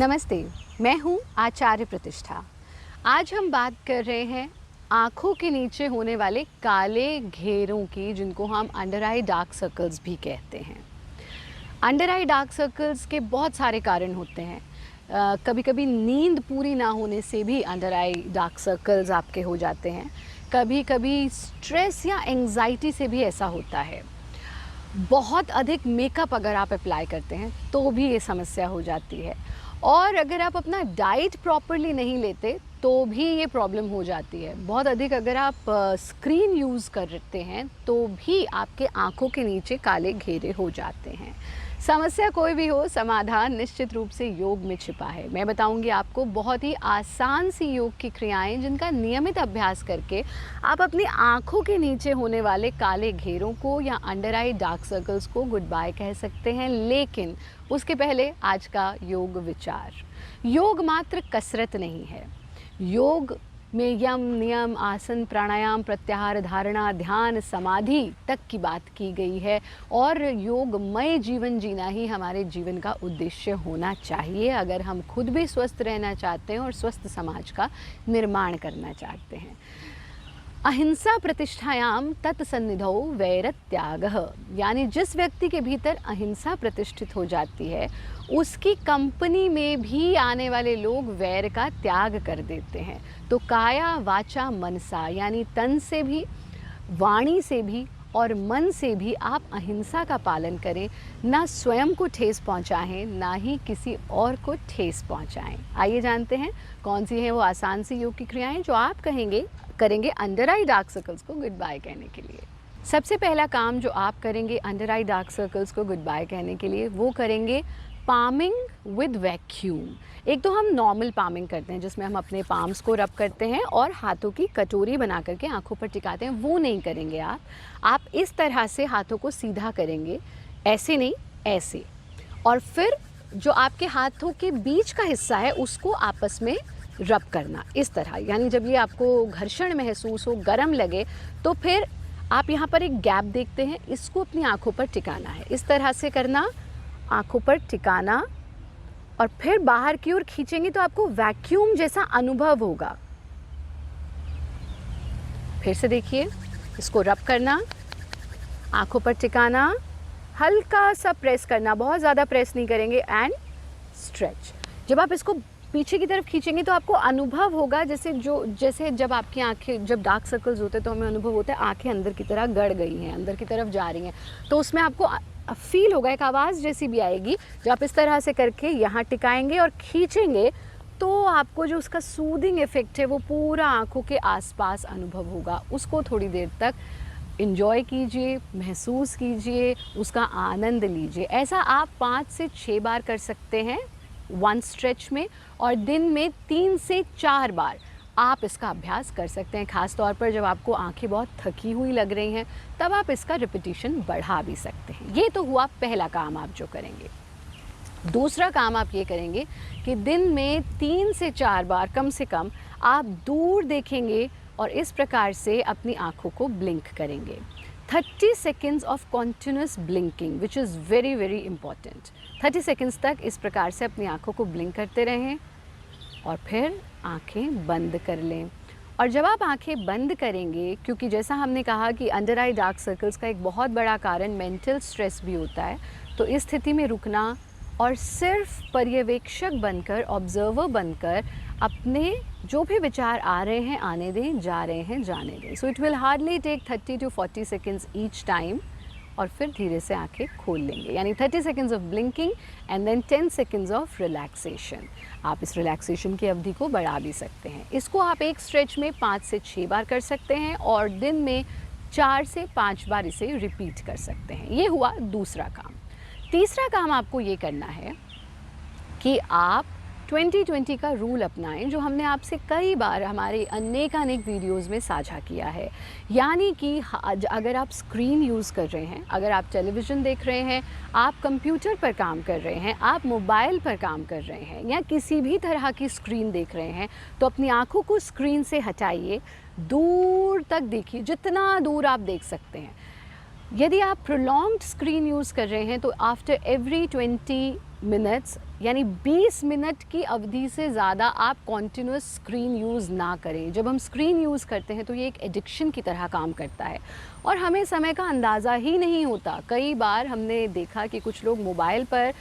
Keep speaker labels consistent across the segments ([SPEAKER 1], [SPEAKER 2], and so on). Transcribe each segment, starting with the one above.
[SPEAKER 1] नमस्ते, मैं हूँ आचार्य प्रतिष्ठा। आज हम बात कर रहे हैं आँखों के नीचे होने वाले काले घेरों की, जिनको हम अंडर आई डार्क सर्कल्स भी कहते हैं। अंडर आई डार्क सर्कल्स के बहुत सारे कारण होते हैं। कभी कभी नींद पूरी ना होने से भी अंडर आई डार्क सर्कल्स आपके हो जाते हैं। कभी कभी स्ट्रेस या एंग्जाइटी से भी ऐसा होता है। बहुत अधिक मेकअप अगर आप अप्लाई करते हैं तो भी ये समस्या हो जाती है। और अगर आप अपना डाइट प्रॉपरली नहीं लेते तो भी ये प्रॉब्लम हो जाती है। बहुत अधिक अगर आप स्क्रीन यूज़ करते हैं तो भी आपके आँखों के नीचे काले घेरे हो जाते हैं। समस्या कोई भी हो, समाधान निश्चित रूप से योग में छिपा है। मैं बताऊंगी आपको बहुत ही आसान सी योग की क्रियाएं, जिनका नियमित अभ्यास करके आप अपनी आँखों के नीचे होने वाले काले घेरों को या अंडर आई डार्क सर्कल्स को गुड बाय कह सकते हैं। लेकिन उसके पहले आज का योग विचार। योग मात्र कसरत नहीं है। योग में यम, नियम, आसन, प्राणायाम, प्रत्याहार, धारणा, ध्यान, समाधि तक की बात की गई है। और योगमय जीवन जीना ही हमारे जीवन का उद्देश्य होना चाहिए, अगर हम खुद भी स्वस्थ रहना चाहते हैं और स्वस्थ समाज का निर्माण करना चाहते हैं। अहिंसा प्रतिष्ठायाम तत्सन्निधौ वैरत्यागः, यानी जिस व्यक्ति के भीतर अहिंसा प्रतिष्ठित हो जाती है, उसकी कंपनी में भी आने वाले लोग वैर का त्याग कर देते हैं। तो काया वाचा मनसा, यानी तन से भी, वाणी से भी और मन से भी आप अहिंसा का पालन करें। ना स्वयं को ठेस पहुंचाएं, ना ही किसी और को ठेस पहुंचाएं। आइए जानते हैं कौन सी हैं वो आसान सी योग की क्रियाएं जो आप करेंगे अंडर आई डार्क सर्कल्स को गुड बाय कहने के लिए। सबसे पहला काम जो आप करेंगे अंडर आई डार्क सर्कल्स को गुड बाय कहने के लिए, वो करेंगे पामिंग विद वैक्यूम। एक तो हम नॉर्मल पामिंग करते हैं जिसमें हम अपने पाम्स को रब करते हैं और हाथों की कटोरी बना करके आंखों पर टिकाते हैं, वो नहीं करेंगे आप इस तरह से हाथों को सीधा करेंगे, ऐसे नहीं, ऐसे। और फिर जो आपके हाथों के बीच का हिस्सा है उसको आपस में रब करना इस तरह। यानी जब ये आपको घर्षण महसूस हो, गर्म लगे, तो फिर आप यहाँ पर एक गैप देखते हैं, इसको अपनी आंखों पर टिकाना है। इस तरह से करना, आंखों पर टिकाना, और फिर बाहर की ओर खींचेंगे तो आपको वैक्यूम जैसा अनुभव होगा। फिर से देखिए, इसको रब करना, आंखों पर टिकाना, हल्का सा प्रेस करना, बहुत ज़्यादा प्रेस नहीं करेंगे, एंड स्ट्रेच। जब आप इसको पीछे की तरफ खींचेंगे तो आपको अनुभव होगा जैसे जब आपकी आंखें, जब डार्क सर्कल्स होते हैं तो हमें अनुभव होता है आंखें अंदर की तरह गड़ गई हैं, अंदर की तरफ जा रही हैं। तो उसमें आपको फील होगा, एक आवाज़ जैसी भी आएगी। जब आप इस तरह से करके यहाँ टिकाएंगे और खींचेंगे तो आपको जो उसका सूदिंग इफेक्ट है वो पूरा आंखों के आसपास अनुभव होगा। उसको थोड़ी देर तक एंजॉय कीजिए, महसूस कीजिए, उसका आनंद लीजिए। ऐसा आप 5 से 6 बार कर सकते हैं वन स्ट्रेच में, और दिन में 3 से 4 बार आप इसका अभ्यास कर सकते हैं। ख़ास तौर पर जब आपको आंखें बहुत थकी हुई लग रही हैं, तब आप इसका रिपीटिशन बढ़ा भी सकते हैं। ये तो हुआ पहला काम आप जो करेंगे। दूसरा काम आप ये करेंगे कि दिन में 3 से 4 बार कम से कम आप दूर देखेंगे और इस प्रकार से अपनी आंखों को ब्लिंक करेंगे। 30 seconds of continuous blinking which is very very important. 30 seconds तक इस प्रकार से अपनी आंखों को ब्लिंक करते रहें और फिर आंखें बंद कर लें। और जब आप आंखें बंद करेंगे, क्योंकि जैसा हमने कहा कि अंडर आई डार्क सर्कल्स का एक बहुत बड़ा कारण मेंटल स्ट्रेस भी होता है, तो इस स्थिति में रुकना और सिर्फ पर्यवेक्षक बनकर, ऑब्जर्वर बनकर अपने जो भी विचार आ रहे हैं आने दें, जा रहे हैं जाने दें। So it will hardly take 30 to 40 seconds each time, और फिर धीरे से आंखें खोल लेंगे। यानी 30 seconds of blinking and then 10 seconds of relaxation. आप इस रिलैक्सेशन की अवधि को बढ़ा भी सकते हैं। इसको आप एक स्ट्रेच में 5 से 6 बार कर सकते हैं और दिन में 4 से 5 बार इसे रिपीट कर सकते हैं। ये हुआ दूसरा काम। तीसरा काम आपको ये करना है कि आप 20-20 का रूल अपनाएं, जो हमने आपसे कई बार हमारे अनेक वीडियोज़ में साझा किया है। यानी कि अगर आप स्क्रीन यूज़ कर रहे हैं, अगर आप टेलीविज़न देख रहे हैं, आप कंप्यूटर पर काम कर रहे हैं, आप मोबाइल पर काम कर रहे हैं, या किसी भी तरह की स्क्रीन देख रहे हैं, तो अपनी आँखों को स्क्रीन से हटाइए, दूर तक देखिए, जितना दूर आप देख सकते हैं। यदि आप प्रोलॉन्ग्ड स्क्रीन यूज़ कर रहे हैं तो आफ्टर एवरी 20 मिनट्स यानी 20 मिनट की अवधि से ज़्यादा आप कॉन्टिन्यूस स्क्रीन यूज़ ना करें। जब हम स्क्रीन यूज़ करते हैं तो ये एक एडिक्शन की तरह काम करता है और हमें समय का अंदाज़ा ही नहीं होता। कई बार हमने देखा कि कुछ लोग मोबाइल पर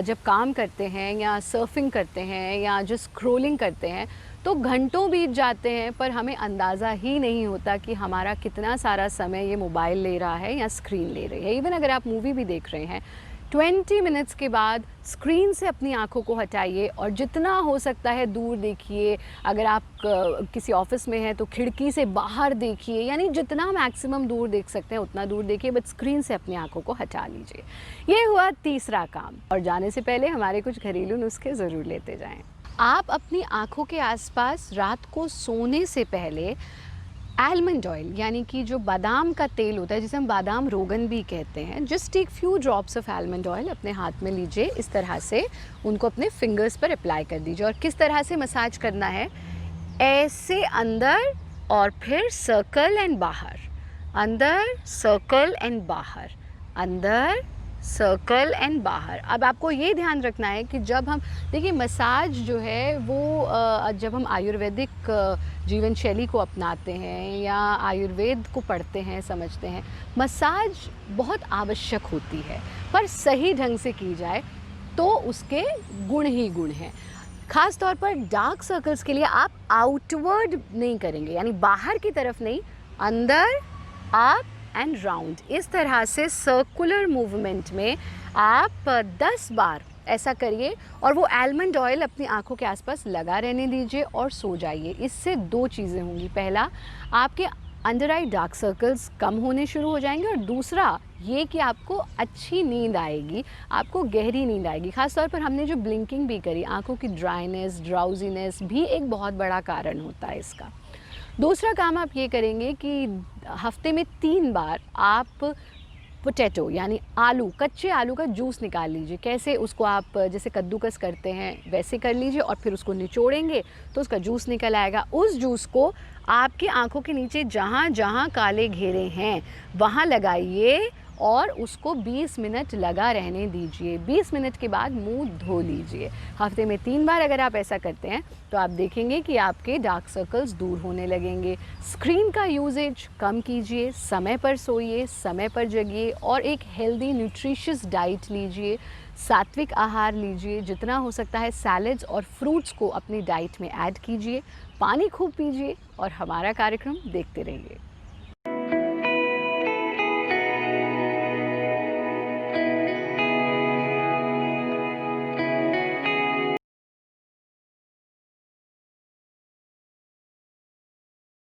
[SPEAKER 1] जब काम करते हैं या सर्फिंग करते हैं या जो स्क्रॉलिंग करते हैं तो घंटों बीत जाते हैं, पर हमें अंदाज़ा ही नहीं होता कि हमारा कितना सारा समय ये मोबाइल ले रहा है या स्क्रीन ले रही है। इवन अगर आप मूवी भी देख रहे हैं, 20 मिनट्स के बाद स्क्रीन से अपनी आँखों को हटाइए और जितना हो सकता है दूर देखिए। अगर आप किसी ऑफिस में हैं तो खिड़की से बाहर देखिए, यानी जितना मैक्सिमम दूर देख सकते हैं उतना दूर देखिए, बट स्क्रीन से अपनी आँखों को हटा लीजिए। ये हुआ तीसरा काम। और जाने से पहले हमारे कुछ घरेलू नुस्खे ज़रूर लेते जाएं। आप अपनी आँखों के आसपास रात को सोने से पहले आलमंड ऑयल यानी कि जो बादाम का तेल होता है, जिसे हम बादाम रोगन भी कहते हैं, just take few drops of almond oil अपने हाथ में लीजिए। इस तरह से उनको अपने फिंगर्स पर अप्लाई कर दीजिए। और किस तरह से मसाज करना है, ऐसे अंदर और फिर सर्कल एंड बाहर, अंदर सर्कल एंड बाहर, अंदर सर्कल एंड बाहर। अब आपको ये ध्यान रखना है कि जब हम देखिए मसाज जो है वो जब हम आयुर्वेदिक जीवन शैली को अपनाते हैं या आयुर्वेद को पढ़ते हैं, समझते हैं, मसाज बहुत आवश्यक होती है, पर सही ढंग से की जाए तो उसके गुण ही गुण हैं। ख़ास तौर पर डार्क सर्कल्स के लिए आप आउटवर्ड नहीं करेंगे, यानी बाहर की तरफ नहीं, अंदर आप एंड राउंड, इस तरह से सर्कुलर मूवमेंट में आप 10 बार ऐसा करिए और वो आलमंड ऑयल अपनी आँखों के आसपास लगा रहने दीजिए और सो जाइए। इससे दो चीज़ें होंगी, पहला आपके अंडर आई डार्क सर्कल्स कम होने शुरू हो जाएंगे और दूसरा ये कि आपको अच्छी नींद आएगी, आपको गहरी नींद आएगी। ख़ास तौर पर हमने जो ब्लिंकिंग भी करी, आँखों की ड्राइनेस, ड्राउजीनेस भी एक बहुत बड़ा कारण होता है इसका। दूसरा काम आप ये करेंगे कि हफ्ते में 3 बार आप पोटैटो यानी आलू, कच्चे आलू का जूस निकाल लीजिए। कैसे, उसको आप जैसे कद्दूकस करते हैं वैसे कर लीजिए और फिर उसको निचोड़ेंगे तो उसका जूस निकल आएगा। उस जूस को आपकी आँखों के नीचे जहाँ जहाँ काले घेरे हैं वहाँ लगाइए और उसको 20 मिनट लगा रहने दीजिए। 20 मिनट के बाद मुंह धो लीजिए। हफ्ते में 3 बार अगर आप ऐसा करते हैं तो आप देखेंगे कि आपके डार्क सर्कल्स दूर होने लगेंगे। स्क्रीन का यूजेज कम कीजिए, समय पर सोइए, समय पर जगिए और एक हेल्दी न्यूट्रिशियस डाइट लीजिए, सात्विक आहार लीजिए। जितना हो सकता है सैलड्स और फ्रूट्स को अपनी डाइट में ऐड कीजिए, पानी खूब पीजिए और हमारा कार्यक्रम देखते रहिए।